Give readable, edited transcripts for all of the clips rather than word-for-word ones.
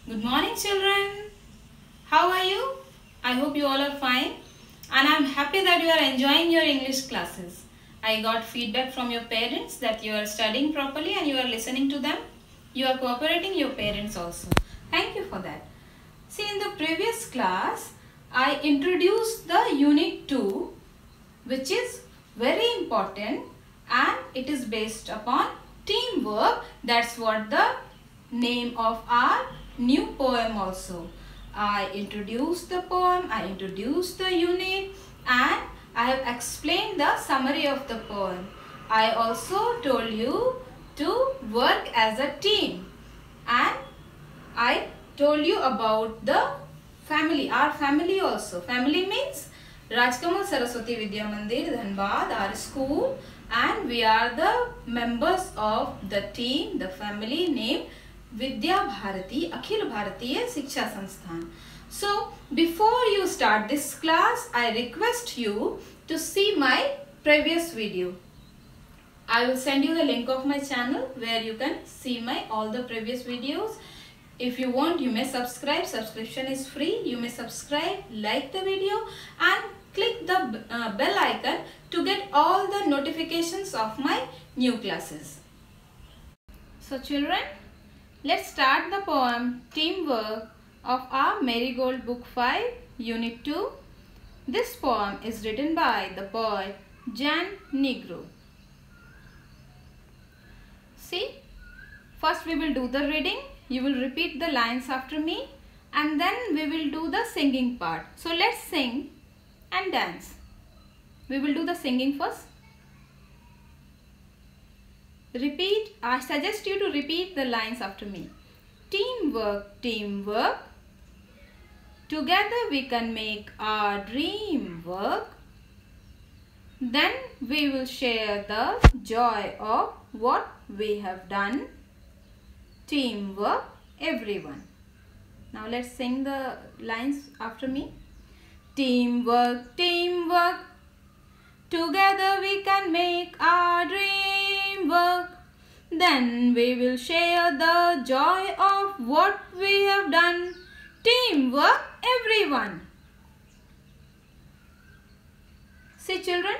Good morning, children. How are you? I hope you all are fine. And I'm happy that you are enjoying your English classes. I got feedback from your parents that you are studying properly and you are listening to them. You are cooperating your parents also. Thank you for that. See, in the previous class, I introduced the Unit 2, which is very important and it is based upon teamwork. That's what the name of our new poem also. I introduced the poem, I introduced the unit, and I have explained the summary of the poem. I also told you to work as a team, and I told you about the family, our family also. Family means Rajkamal Saraswati Vidya Mandir, Dhanbad, our school, and we are the members of the team, the family named Vidya Bharati, Akhil Bharatiya Shiksha Sansthan. So, before you start this class, I request you to see my previous video. I will send you the link of my channel where you can see my all the previous videos. If you want, you may subscribe. Subscription is free. You may subscribe, like the video and click the bell icon to get all the notifications of my new classes. So children, let's start the poem Teamwork of our Marigold Book 5 Unit 2. This poem is written by the poet Jan Negro. See, first we will do the reading. You will repeat the lines after me and then we will do the singing part. So let's sing and dance. We will do the singing first. Repeat. I suggest you to repeat the lines after me. Teamwork, teamwork. Together we can make our dream work. Then we will share the joy of what we have done. Teamwork, everyone. Now let's sing the lines after me. Teamwork, teamwork. Together we can make our dream work. Then we will share the joy of what we have done. Teamwork, everyone. See children,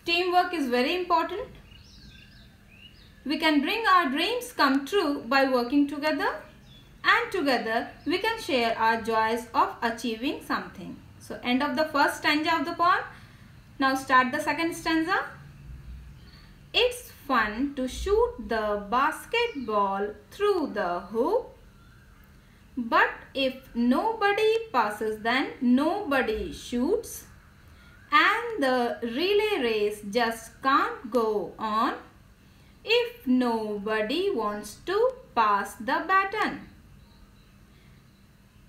teamwork is very important. We can bring our dreams come true by working together, and together we can share our joys of achieving something. So end of the first stanza of the poem. Now start the second stanza. It's fun to shoot the basketball through the hoop. But if nobody passes, then nobody shoots. And the relay race just can't go on if nobody wants to pass the baton.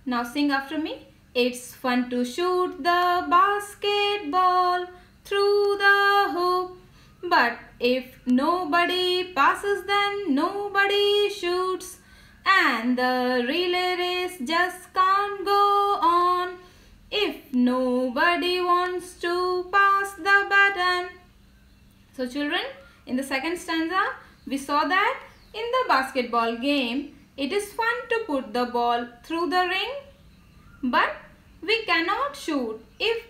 Now sing after me. It's fun to shoot the basketball through the hoop. But if nobody passes, then nobody shoots. And the relay race just can't go on if nobody wants to pass the baton. So children, in the second stanza, we saw that in the basketball game, it is fun to put the ball through the ring, but we cannot shoot if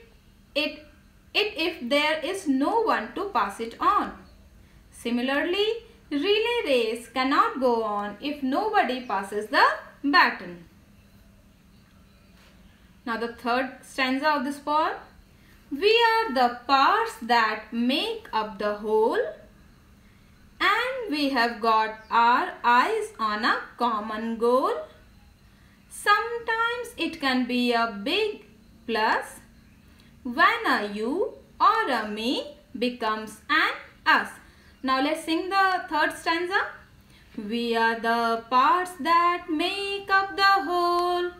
there is no one to pass it on. Similarly, relay race cannot go on if nobody passes the baton. Now the third stanza of this poem. We are the parts that make up the whole, and we have got our eyes on a common goal. Sometimes it can be a big plus when a you or a me becomes an us. Now let's sing the third stanza. We are the parts that make up the whole,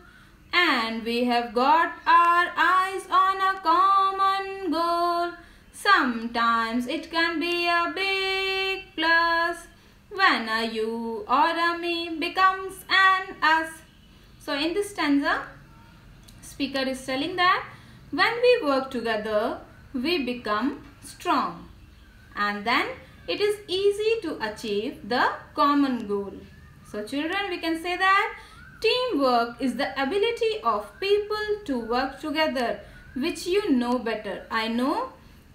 and we have got our eyes on a common goal. Sometimes it can be a big plus when a you or a me becomes an us. So in this stanza, speaker is telling that when we work together, we become strong, and then it is easy to achieve the common goal. So children, we can say that teamwork Teamwork is the ability of people to work together, which you know better. I know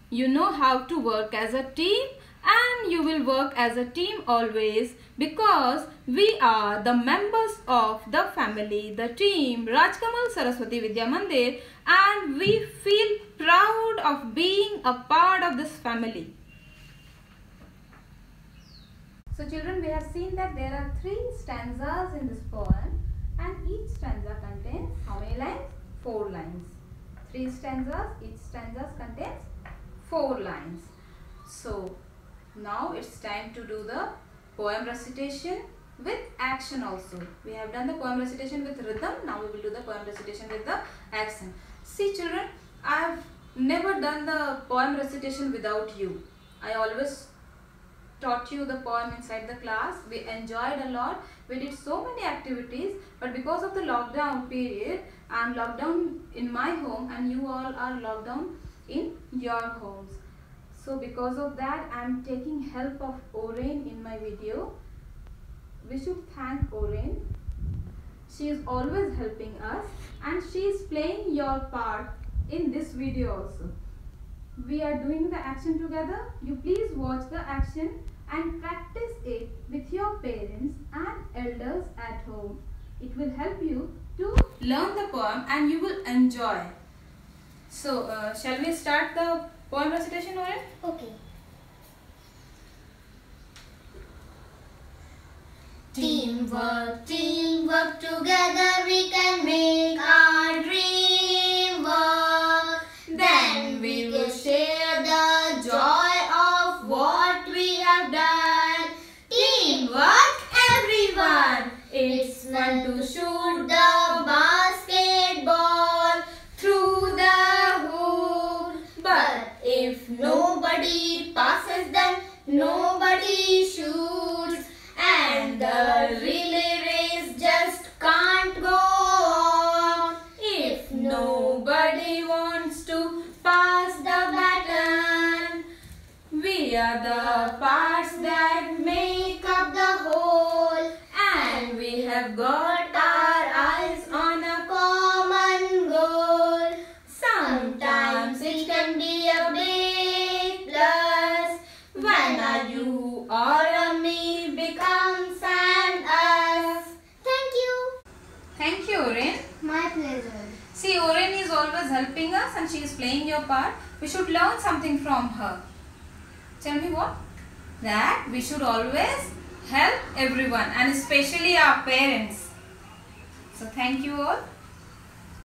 you know how to work as a team, and you will work as a team always, because we are the members of the family, the team Rajkamal Saraswati Vidya Mandir, and we feel proud of being a part of this family. So children, we have seen that there are 3 stanzas in this poem, and each stanza contains how many lines? 4 lines. 3 stanzas, each stanza contains 4 lines. So now it's time to do the poem recitation with action also. We have done the poem recitation with rhythm. Now we will do the poem recitation with the action. See children, I have never done the poem recitation without you. I always taught you the poem inside the class. We enjoyed a lot. We did so many activities, but because of the lockdown period, I am locked down in my home and you all are locked down in your homes. So because of that, I am taking help of Oren in my video. We should thank Oren. She is always helping us, and she is playing your part in this video also. We are doing the action together. You please watch the action and practice it with your parents and elders at home. It will help you to learn the poem and you will enjoy. So, shall we start the poem recitation, Oren? Okay. Teamwork, teamwork, together we can make our dream work. Then we will share the joy of what we have done. Teamwork, everyone. It's fun to shoot the basketball through the hoop. But if nobody passes, then nobody shoots. And the relay race just can't go on if nobody wants to pass the baton. We are the parts that make up the whole, and we have got our eyes on a common goal. Sometimes it can be a big plus when a you or a me becomes an us. Thank you. Thank you, Oren. My pleasure. See, Oren is always helping us and she is playing your part. We should learn something from her. Tell me what? That we should always help everyone, and especially our parents. So thank you all.